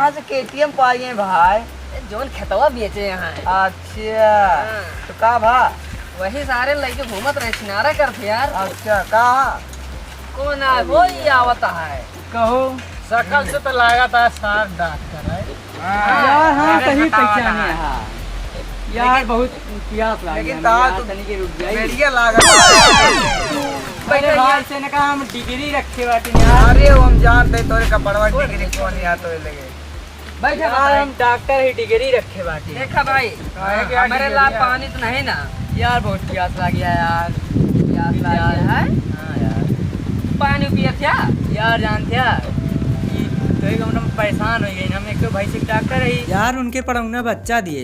कहाँ से KTM पाई है भाई? जोन खेतवा बेचे यहाँ। अच्छा तो का भा? वही सारे लड़के घूमत रहे, किनारा करते यार। अच्छा कहा कौन है वो? ही आवता है। कहो शकल से तो लगा था सार डॉक्टर है यार। हाँ सही पहचाने है यार, बहुत प्यास लगी लेकिन तार तो रुक जाए। बढ़िया लगा अरे भाई से ने कहा हम डिग्री रखे बाटी यार। अरे वो हम जानते तोरे कपड़वा डिग्री कौन यहाँ तो लगे बैठे यार हम डॉक्टर ही डिग्री रखे बाटी। देखा भाई, हमारे ला पानी तो नहीं ना यार, बहुत प्यास लगी है यार। प्यास लगी है। हाँ यार, पानी पिए क्या यार जानते यार तो एक हम परेशान हो गई। हम एक तो भाई से डॉक्टर रही यार, उनके पढ़ौना बच्चा दिए।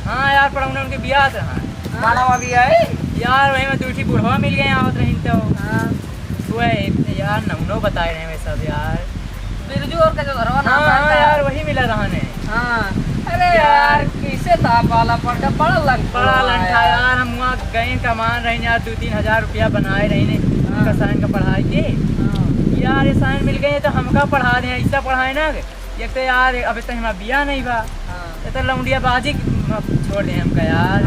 हाँ यार, पढ़ौना उनके बियाह से। हाँ भी है यार, वही में दूसरी बुढ़वा मिल गए आवत रही तो वह यार नमनो बताए रहे सब यार। बिरजू और का जो घरवा ना हाँ यार, वही मिला रहने। हाँ अरे यार किसे ताप वाला पड़ता बड़ा लंठा यार। हम वहाँ गए कमान रहे यार, 2-3 हजार रुपया बनाए रहे उनका साइन का पढ़ाई के। यार ये साइन मिल गए तो हमका पढ़ा दें, ऐसा पढ़ाए ना। एक तो यार अभी तक हमारा बिया नहीं बा, तो लौंडिया बाजी छोड़ दें हमका यार।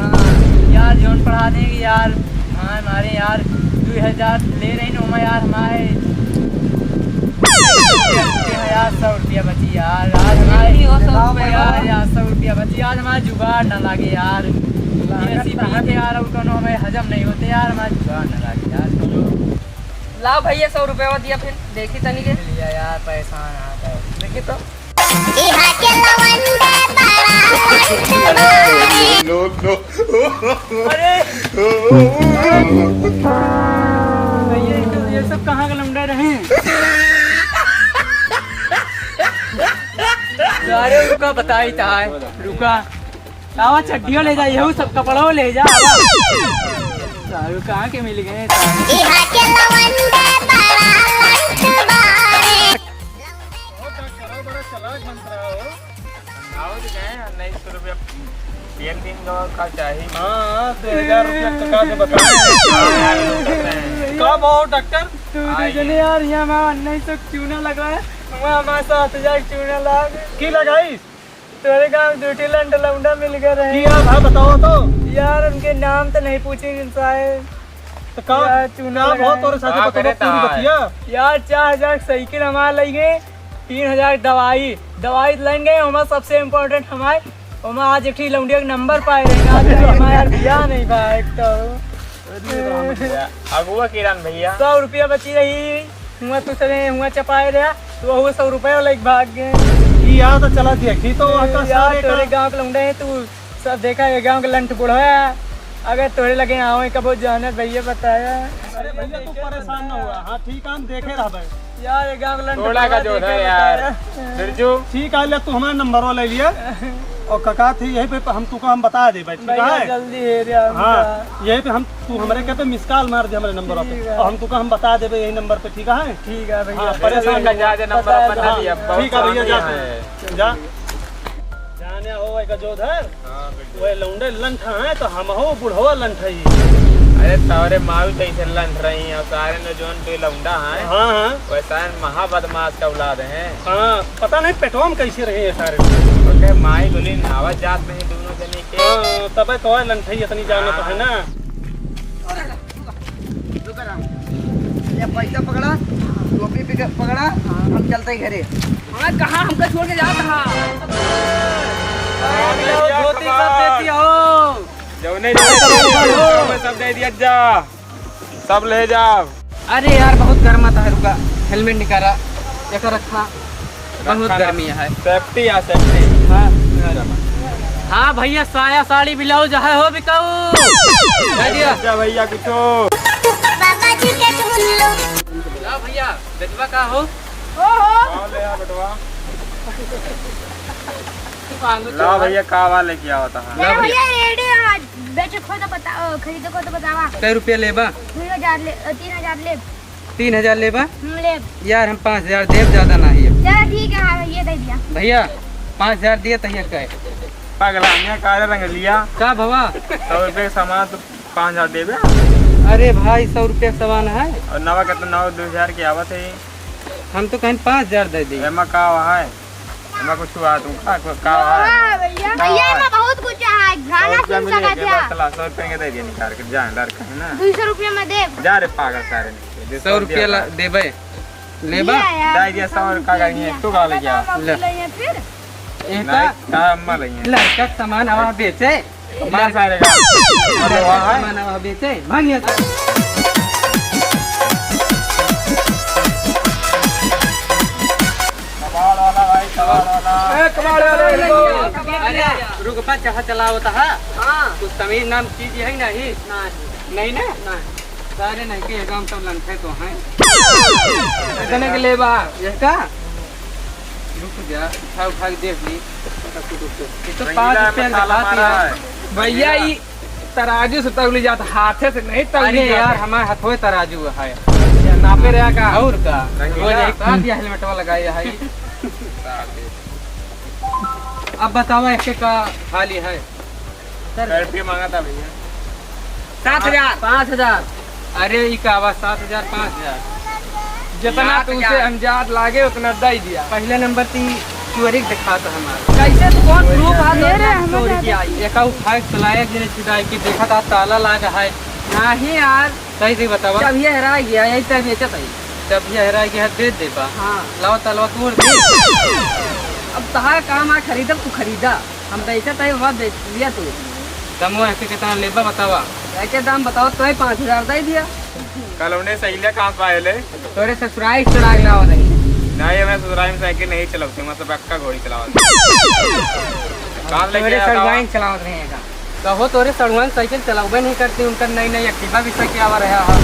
यार जोन पढ़ा देंगे यार। हाँ हमारे यार 2000 ले रहे हैं यार। हमारे 100 रुपया बची यार। आज हमारे यार 100 रुपया बची। आज हमारा जुगाड़ ना लगे यार। यार हमें हजम नहीं होते यार, हमारा जुगाड़ ना लगे यार। लाओ भैया 100 रुपया दिया। फिर देखी तनी के लिया यार, परेशान आता है। देखी तो अरे ये सब कहाँ का लमड़ा रहे? अरे रुका बताई था, रुका आवा चड्डियों ले जा, यहू सब कपड़ों ले जा। सारू कहाँ के मिल गए? का चाहिए। हाँ 2000 रुपया टका से बताए कब आओ डॉक्टर? जने यार यहाँ मैं 1900 चूना लगाया, वहाँ हमारे 7000 चूना लगा की लगाई? तेरे गाँव दूटी लंड लौंडा मिल गए रहे। यार बताओ तो यार उनके नाम तो नहीं पूछेंगे शायद। तो का चुनाव हो तोरे साथ पूरी बतिया। यार 4000 साइकिल हमारे लग गए, 3000 दवाई लेंगे। हमारा सबसे इम्पोर्टेंट हमारे आज एक लौंडिया का नंबर पाए रहे। हमारे बिया नहीं पाए तो अगुआ किरण भैया 100 रुपया बची रही। हुआ तो चले हुआ चपाए रहा तो वो 100 रुपया वाला भाग गए। यहाँ तो चला देखी तो यार तोरे गाँव के लौंडे हैं, तू सब देखा है गाँव के लंठ बुढ़ा। अगर तोरे लगे आओ कब जाने भैया बताया। अरे भैया तू परेशान ना हुआ। हाँ ठीक है, हम देखे रहा यार ये गाँव के लंठ थोड़ा का जो है यार। बिरजू ठीक है, तू हमारा नंबर ले लिया और कका थी यही पे हम तुको हम बता दे भाई। ठीक है जल्दी है। हाँ यही पे हम तू हमारे कहते मिस कॉल मार दे हमारे नंबर पे और हम तुको हम बता दे यही नंबर पे। ठीक है? ठीक है भैया, परेशान ठीक है भैया, जा जाने हो एक जोधर वो लौंडे लंठ है तो हम हो बुढ़वा लंठ है। अरे तारे मावी कैसे लंठ रही और सारे ने जोन पे लौंडा है। हाँ वैसा महा बदमाश का औलाद है। हाँ पता नहीं पेटवा में कैसे रहे सारे। ओके माई गोली आवाज जात नहीं दोनों जने के। तब तो लंठ है इतनी जाने तो है ना। पैसा पकड़ा, टोपी पकड़ा, हम चलते ही घरे। कहाँ हमको छोड़ के जाता धोती सब देती हो जो नहीं सब दे दिया जा, सब ले जाओ। अरे यार बहुत गर्म आता है। रुका हेलमेट निकाला एक रखा, बहुत गर्मी है। सेफ्टी या सेफ्टी। हाँ भैया साया साड़ी ब्लाउज है हो बिकाऊ भैया कुछो भैया बेटवा का हो ला भैया कावा लेके आओ था। भैया रेडी बेचो खो तो बताओ, खरीदो को तो बतावा। कै रुपया लेबा? 3000 ले, 3000 ले। 3000 लेबा? ले यार हम 5000 देव, ज्यादा नहीं है। चलो ठीक है। हाँ ये दे दिया भैया 5000 दिए तहिया कहे पगला मियां काले रंग लिया का भवा 100 रुपये का सामान तो 5000 देबे। अरे भाई 100 रुपया का सामान है और नवा कितना 9 2000 की आवत है। हम तो कहीं 5000 दे दी। एमा का है एमा कुछ हुआ तुम का है हाँ भैया भैया इसमें बहुत कुछ है गाना सुन सकते हैं। चला 100 रुपए के दे दिए निकाल के जान लड़का है ना 200 रुपया में दे जा रे पागल सारे 100 रुपया देबे लेबा दाई दिया 100 का गई है तू का ले जा ले फिर एका का अम्मा लई है लड़का के सामान आवा बेचे मार सारे का मतलब वहां है सामान आवा बेचे भागिया कबाड़ वाला भाई कबाड़ वाला कबाड़ वाला अरे रुक पा चाह चलाओ ता हां कुछ तमीज नाम चीज है नहीं नहीं ना सारे नहीं के काम सब लंथे तो हैं इतने के लेबा ये का रुक जा उठा उठा के देख ली तो 5 रुपया का बात है भैया ये तराजू से तौली जाता हाथे से नहीं अरे तौली यार हमारे हाथों तराजू है नापे रहा का और का रंगीला। वो एक साथ दिया हेलमेट वाला लगाया है अब बताओ एक का खाली है रुपये मांगा था भैया 7000 5000 अरे ई का आवाज 7000 5000 जितना तुमसे अंजाद लागे उतना दे दिया पहले नंबर ती चोरी दिखाता हमारा कैसे तू कौन प्रूफ आ दे रहे हैं, चोरी की आई एक उठा के चलाया कि चुराई की देखा था ताला लगा है नहीं यार सही से बतावा जब ये हरा गया यही तक बेचत है जब ये हरा के हाथ दे देबा हाँ लाओ तलवा तोड़ दे अब तहार काम आ खरीदब तू खरीदा हम बेचत है वहाँ बेच लिया तू दमो ऐसे कितना लेबा बतावा ऐसे दाम बताओ तो 5000 दे दिया कल उन्हें सही ले कहां पाए ले तोरे ससुराल चुरा के लाओ नहीं नहीं मैं ससुराल में साइकिल नहीं चलाती मैं सब अक्का घोड़ी चलाती कहां लेके तोरे आया था ससुराल चलावत रहेगा कहो तोरे सड़ुआन साइकिल चलावे नहीं करती उनका नई नई एक्टिवा भी सके आवा रहा है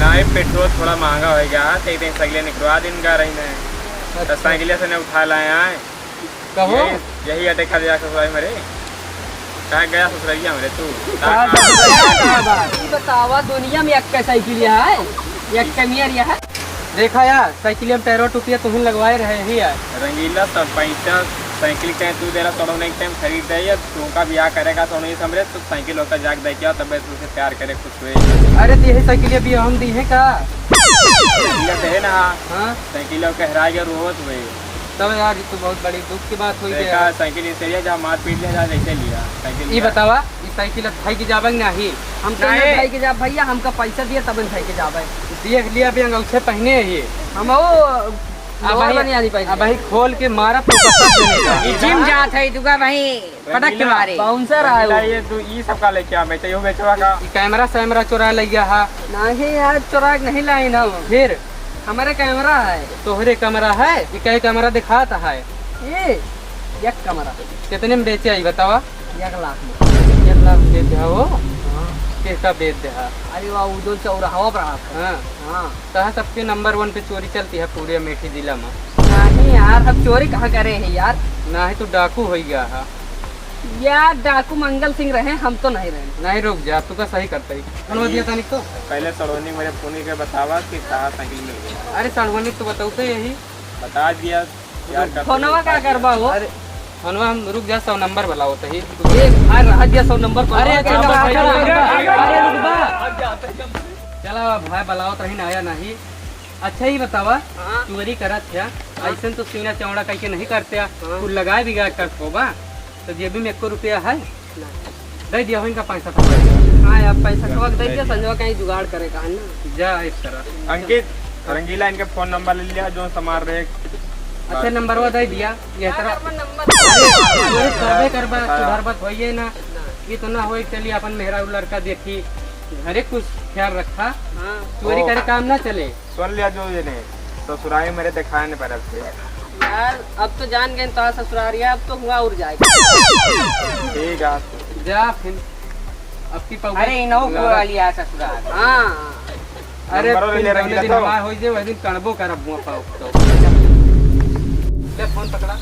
नहीं पेट्रोल थोड़ा महंगा हो गया ते दिन साइकिल निकलवा दिन का रही है तो साइकिल से ने उठा लाए हैं कहो यही अटे खा जा ससुराल मेरे कहाँ गया ससुरालिया मेरे तू बतावा दुनिया में एक साइकिल है एक कमियर है देखा यार साइकिल में टायरो टूपिया तुम्हें लगवाए रहे ही यार रंगीला सब पैसा साइकिल के तू दे रहा सोना एक टाइम खरीद दे या तू का ब्याह करेगा सोना ही समझे तो साइकिल होता जाग दे क्या तब तुझसे प्यार करे कुछ हुए अरे तो यही साइकिल भी हम दी है का साइकिल से है ना हाँ साइकिल के हरा गया रोवत हुए तब यार ये तो बहुत बड़ी दुख की बात हुई देखा है साइकिल से जहाँ मार पीट लिया जा जैसे लिया साइकिल ये बतावा ये साइकिल भाई की जाबे नहीं हम तो नहीं। भाई के जा भैया हमका पैसा दिया तब भाई के जावे देख लिया भी अंगूठे पहने है ये हम वो लोअर बनी आनी अब भाई खोल के मारा तो पता देने का जिम जात है दुगा भाई पटक के मारे बाउंसर रंगीला आए ये तू ये सब का लेके आ बेचा यो बेचवा का ये कैमरा सैमरा चुरा ले गया है नहीं यार चुरा के नहीं लाए ना फिर हमारे कैमरा है तोहरे कैमरा है ये क्या कैमरा दिखाता है ये एक कमरा कितने में बेचे आई बतावा 1 लाख में 1 लाख में बेचे है वो किसका बेच दे है अरे वाह उधर चौराहा पर हाँ हाँ कहा सबके नंबर 1 पे चोरी चलती है पूरे अमेठी जिला में नहीं यार हम चोरी कहाँ करे हैं यार ना ही तो डाकू हो गया है यार डाकू मंगल सिंह रहे हम तो नहीं रहे नहीं रुक जा तू का सही करता ही बनवा दिया था तो पहले सड़ोनी मेरे फोन के बतावा कि कहाँ साइकिल मिल गई अरे साड़वानी तो बताओ तो यही बता दिया यार कर फोनवा क्या करवा हो अरे हनवा हम रुक जा 100 नंबर बुलाओ तो ही एक भाई रह गया 100 नंबर पर अरे चलो, भाई, चलो, अरे चलो, रुक बा। चला भाई बुलाओ तो ही ना आया नहीं अच्छा ही बतावा हाँ। चोरी करत क्या ऐसे तो सीना चौड़ा करके नहीं करते तू लगाए बिगाड़ कर होगा तो जेबी में 1 रुपया है दे दिया इनका पैसा था हाँ यार पैसा कवा दे दिया संजवा कहीं जुगाड़ करेगा है ना जा इस तरह अंकित रंगीला इनके फोन नंबर ले लिया जो समार रहे अच्छा नंबर वो दे दिया ये तरह नंबर करबे करबा सुधार बात होइए ना ये तो ना होए चलिए अपन मेहरा लड़का देखी घरे कुछ ख्याल रखा हाँ चोरी करे काम ना चले सुन लिया जो ये ने ससुराल में मेरे दिखाया नहीं पर से यार अब तो जान गए तो ससुरारिया अब तो हुआ और जाएगा ठीक है जा फिर अब की पाऊ अरे इनो को लिया ससुराल हाँ अरे नंबरो ले फिर रंगीला अगले दिन तो। हमार होई जे वही दिन कणबो करब मुआ पाऊ तो ले फोन पकड़ा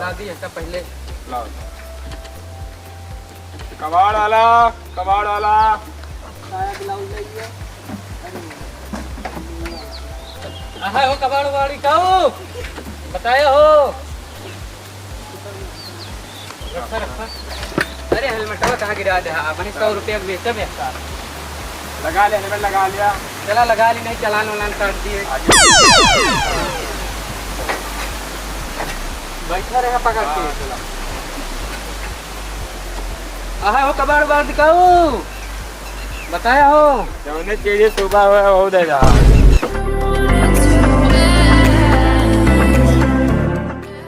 ला दी ऐसा पहले लाओ कबाड़ वाला आहा हो कबाड़ वाड़ी काऊ बताया हो रखा अरे हेलमेट कहाँ गिरा दे अपने 100 रुपया बेचब एकता लगा लिया हेलमेट लगा लिया चला लगा ली नहीं चलान वलान कर दिए बैठा रहा पकड़ के आहा हो कबाड़ बाड़ दिखाओ बताया हो जौने चीज सुबह हो दे जा